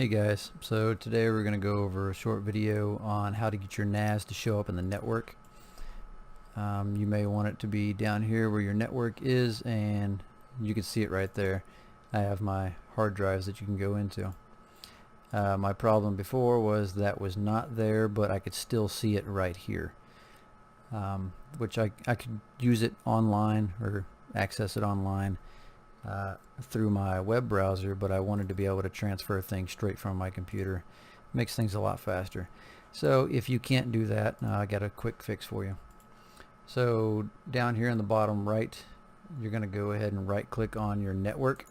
Hey guys, so today we're going to go over a short video on how to get your NAS to show up in the network. You may want it to be down here where your network is, and you can see it right there. I have my hard drives that you can go into. My problem before was that was not there, but I could still see it right here, which I could use it online or access it online through my web browser, but I wanted to be able to transfer things straight from my computer. Makes things a lot faster. So if you can't do that, I got a quick fix for you. So down here in the bottom right, you're going to go ahead and right click on your network.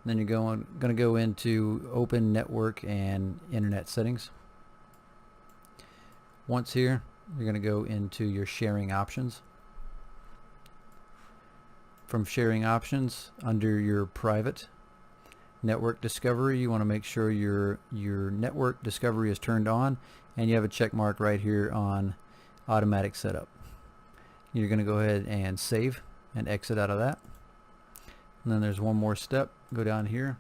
Then you're going to go into Open Network and Internet Settings. Once here, you're going to go into your sharing options. From sharing options, under your private network discovery, you want to make sure your network discovery is turned on, and you have a check mark right here on automatic setup. You're going to go ahead and save and exit out of that. And then there's one more step. Go down here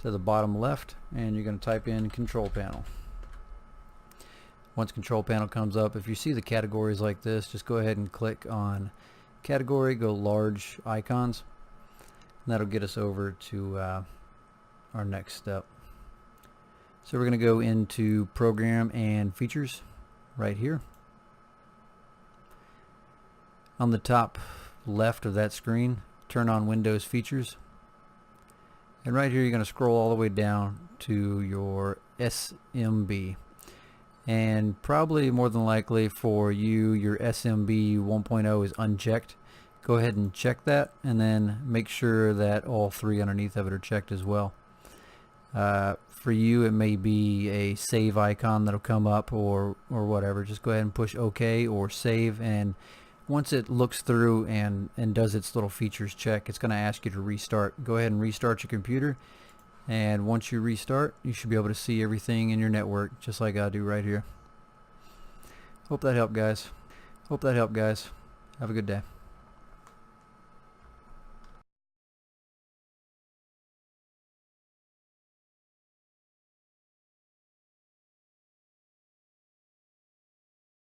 to the bottom left, and you're going to type in control panel. Once control panel comes up, if you see the categories like this, just go ahead and click on category, go large icons, and that'll get us over to our next step. So we're going to go into program and features right here. On the top left of that screen, turn on Windows features, and right here you're going to scroll all the way down to your SMB. And probably more than likely for you, your SMB 1.0 is unchecked. Go ahead and check that, and then make sure that all three underneath of it are checked as well. For you, it may be a save icon that'll come up or whatever. Just go ahead and push OK or save, and once it looks through and does its little features check, it's going to ask you to restart. Go ahead and restart your computer. And once you restart, you should be able to see everything in your network just like I do right here. Hope that helped, guys. Have a good day.